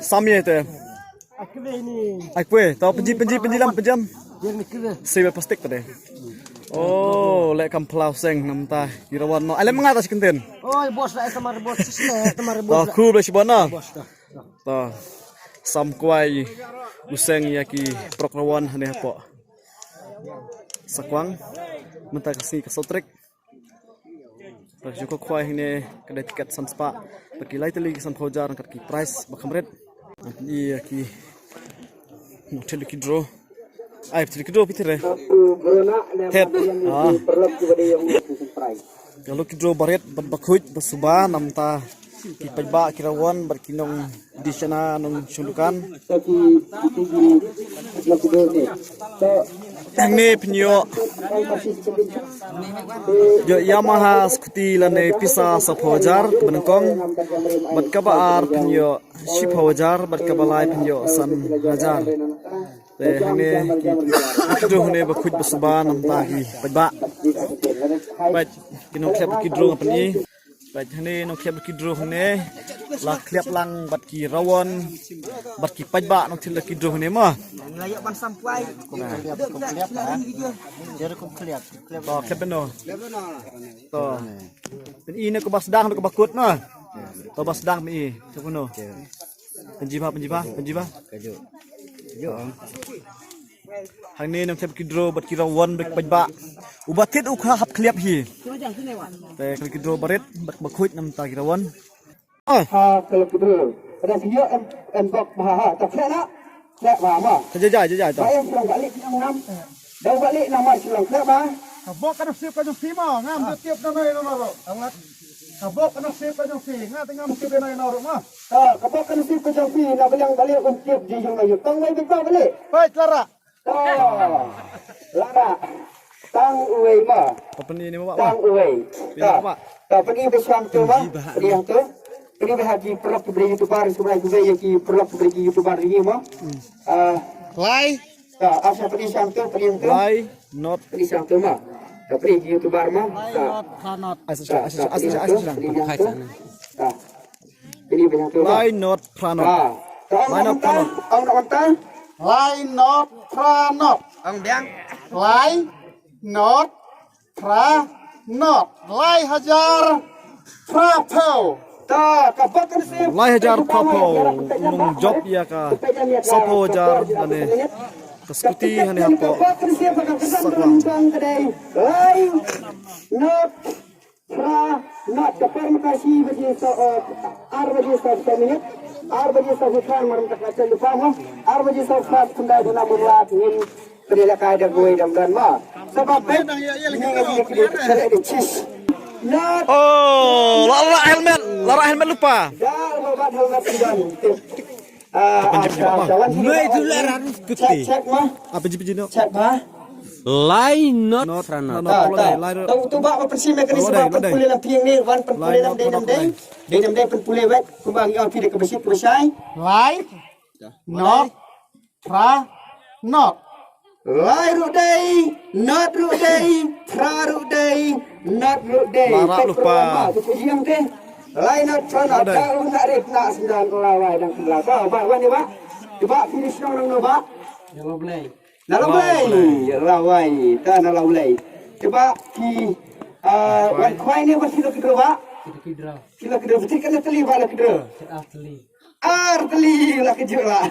Samye itu. Akwe, tahu penjilam penjam. Sewa plastik tadi. Oh, lek kamplau seng namta kirawan no. Ale mengatas kenten. Oh, bos lah tamar bos. Tamar bos. Tahu ku belah sibana. Tahu. Samkwai useng yaki prokrawan hane hapo. Sakwang mentah kasih kesotrek. Juga kuai ini kedai tiket sanspa. Bagi lain tadi san pojar angkat ki price bakamret. Iya ki hotel ki draw. Ay hotel ki draw pitire. Head. Kalau ki draw baret bakhuj basuba namta ki pajba kirawan berkinong di sana nong sulukan. Ini penyo jo Yamaha skuti lane pisa sapojar benengkong bat kabar penyo shipojar bat kabalai penyo san hajar te hane ki hane bakhuj basuba namta ki pajba bat kino klep ki dro ngapni bat hane no klep ki dro hane la klep lang bat ki rawon bat ki pajba no thil ki dro hane ma Layak ban sampai. Jadi kau kelihatan. to klep beno to pen ini ko basdang ko bakut no to basdang mi to kuno penjiba kaju hang ni nam klep ki dro bat ki rawon bat pajba ubatit ukha hap klep hi te klep ki dro baret bat bakhuj nam ta ki rawon kalau gitu, ada video bok bahaya, tak kena, tak bahaya. jajai to Bayang pulang balik ngam, dah balik nama silang tak bah. Kabok kana sip ka jong sima ngam tiap na nay no. Angat. Kabok kana sip ka jong si nga tingam sip na no ma. Kapag kan sip ko jang pi, na bilang balik untuk di jong ayo. Tang may bigba balik. Baik Lara. Lara. Tang uwe ma. apa ni bapak Tang uwe. Bapak. Pergi bersang tu ma. Pergi yang tu. Pergi berhaji perlu beri YouTuber sebenarnya juga yang perlu beri YouTuber ini ma. Lai. Asal pergi sang tu, pergi yang tu. Lai not Pergi sang tu ma. Pergi YouTuber ma. asas Pergi yang tu ma. Lai not pranot Line up Pranot. Ang nakanta? Lai not pranot. Ang biang. Lai not pranot. Lai hajar prapau. Kapag kan siya. Lai hajar papo mong job ya ka sapo jar ane kaskuti hane hapo Kapag kan siya pagkakasan berembang kedai. Lai not pranot. Kapag makasih bagi bagi 1 minit. 6 bagi 1 kan maram takacang lupa mo. 6 bagi 1 kundai duna buat min pedela kaida gue dan ma. Sebab ini ngaji kita ada cheese. Not oh lara helmet lupa dah babat helmet sudah. Mai tu lara kuti. Cek mah. apa jipi no Cek mah. Lai not not pranot. lai Tahu tu bak apa sih mekanisme apa pulih lam piang ni wan pulih lam day pulih wet kumbang yang tidak kebesit kebesai. Lai not pranot. Lai ruday, not ruday, pra ruday, not ruday. Lara lupa. Yang teh. Lai not pranot. Tahu nak rek nak 9 lawai dan 11. Bak wan ni bak. Coba finish nang bak. Yang boleh. Nalawai, lawai, tak nalawai. Coba ki wan kuai ni wan kilo kedua bak. Kidra. Kilo kedua betul kan teli bak lah kedua. Atli. Arteli lah kejut lah.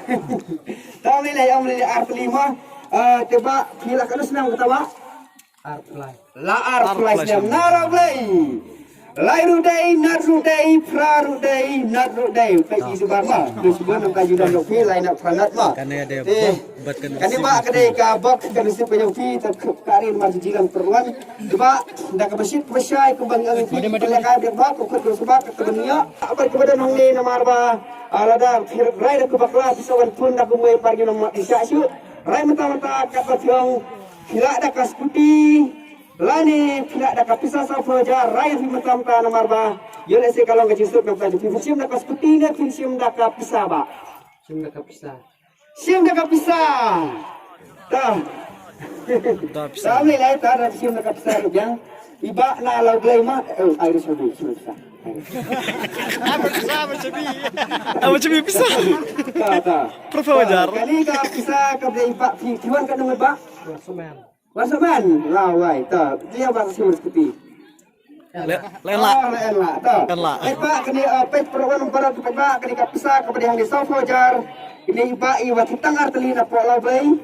Tahu ni lah yang beli arteli mah. Coba kilo kedua senang kata bak. Artlai. La arteli senang nalawai. Lai ruday, not ruday, pra ruday, not ruday. Pergi sebar mah. Sebab nak kaji dan lopi, lai nak pranat mah. Karena ada buat kan. Kan ba kedai kabak kan si penyuki terkarin marji jiran perluan. Coba dah kebesit pesai kembang angin. Dia kaya dia bak ko ko sebab kebenia. Apa kepada nong ni namar ba alada rai dah kebakla pisawan pun dah kumai pergi nong isya syu. Rai mata-mata kapat yang hilak dah kaskuti. Lani tidak ada kapisa sa fajar rai fi mata-mata namar ba. Yole se kalau ngajisuk nak kaji. Fisim dah kaskuti ne fisim dah kapisa ba. Sim dah kapisa. Sim dah kapisa. Dah. dah bisa Kami lah tak ada siapa nak pisah tu yang iba na law glay ma Irish Habi bisa. Apa cumi bisa? Kata. Prof Fajar. Kali ka bisa ka iba tiwan ka nang iba. Suman. Wasaman lawai ta dia bang siur seperti. Lain lah. Lain lah ta. Kan lah. Iba kini pet perwan para tu iba kini ka bisa kepada yang di South Fajar. Ini iba iwa tangar telina po lawai.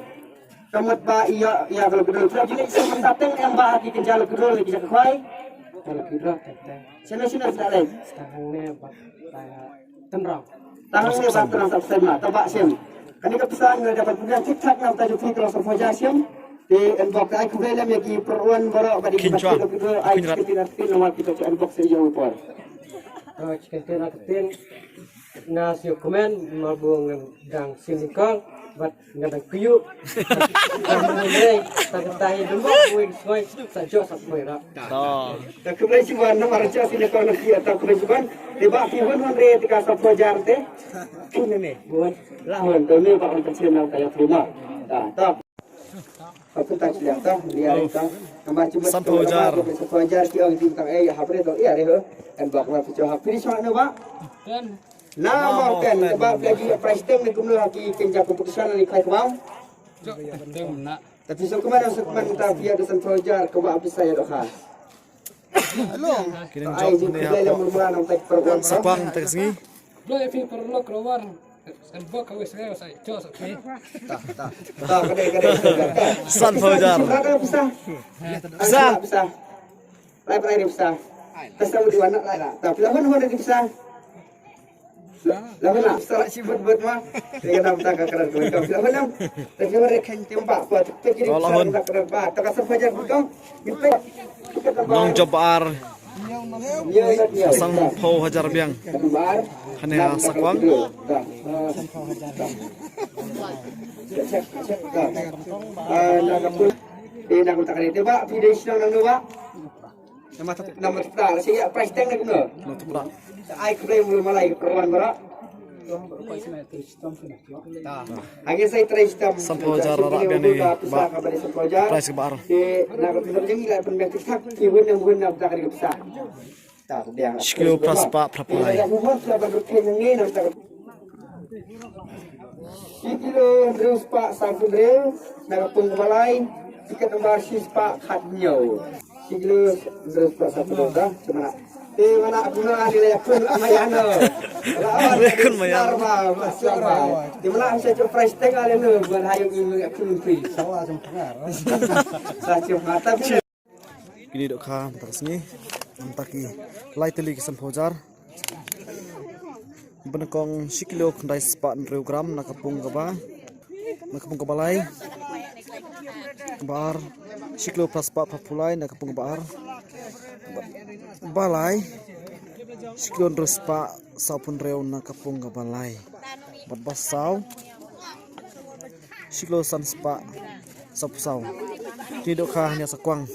Kamat ba iya ya kalau kedul jadi sebelum datang yang ba di kenjal kedul lagi jak khoi. Kalau kira teteh. Sina sudah lain. Sekarang ni buat tenrong. Tangan ni ba terang tak sema tabak sim. Kani ka bisa nga dapat punya tik-tak nam tajuk fi kalau South Fajar sim. Di inbox ay kubay lam yagi perwan bara badi Kinchuan. kedul ay kita nomor kita ke inbox sa iyo por. Kalau chicken tena ketin nasi komen mabung gang sinikong buat ngadang kuyu. Kemudian tak tahu dulu kuing kuing sajo sampai rak. Oh. Tak kubay siwan nomor cha sini ko nak atau kubay siwan di ba fi hon re tika South Fajar te. Ini ni buat lahon to ni ba untuk sim nam kaya rumah. Tak. Aku tak siap tahu dia itu kembali cuma South Fajar. South Fajar ki ang tim tang hapre to iya re en bak ma picho hapri so na ba na mau kan ba lagi price tag ni kumno ki kenja keputusan ni kai kau tapi so kemana ta via de South Fajar ko ba bisa ya doha Kining ai job di ni kulay lang apa? mula nang tak program Sapang tersegi. Lo yang film perlu keluar. Sebab kau saya jos. tak kade South Fajar. bisa bisa lai bisa Pasal di mana lah, tapi lawan orang bisa. Lawan lah, setelah sibuk buat mah, dia nak tak keran kau. Lawan lah, tapi mereka kan tempat buat. Tapi Lawan. tak keran bah, tak kasar saja kau. Kita Nong job ar ya, sang Pau Hajar biang. Kembar. Hanya sakwang. Nak pun, nak tak ada tiba video siang nang dua. Nama tak saya price tag nak guna. Nutupra. Ai keblai mula malai perwan bara. Hanya saya trace tam. Sampo jar rak biang ni. Bisa kabar sampo jar. Price ke bar. Di nak kita jangi lah pun mek tak kiwin yang guna tak ada bisa. Tak dia. Shkilo praspa prapulai. Ya mohon sudah berken ni nak tak. Kilo terus pak sampun rel nak pun balai tiket nomor sis pak khatnyo. Kilo terus pak sampun dah cuma mana aku nak nilai aku amayano. Rekun mayan. Di mana saya coba price tag ale no buat hayung ini aku free. Salah jam tengah. Saya coba tapi Kini dok kha tersegi. Antaki lai teli kisan Fajar. Benekong sikilo kandai sepat gram nakapung kaba. Nakapung kabalai. Bar sikilo praspa papulai nakapung bar. Balai sikilo respa sapun reu nakapung kabalai. Bat basau sikilo san spa sapusau. Kini dok kha hanya sakwang.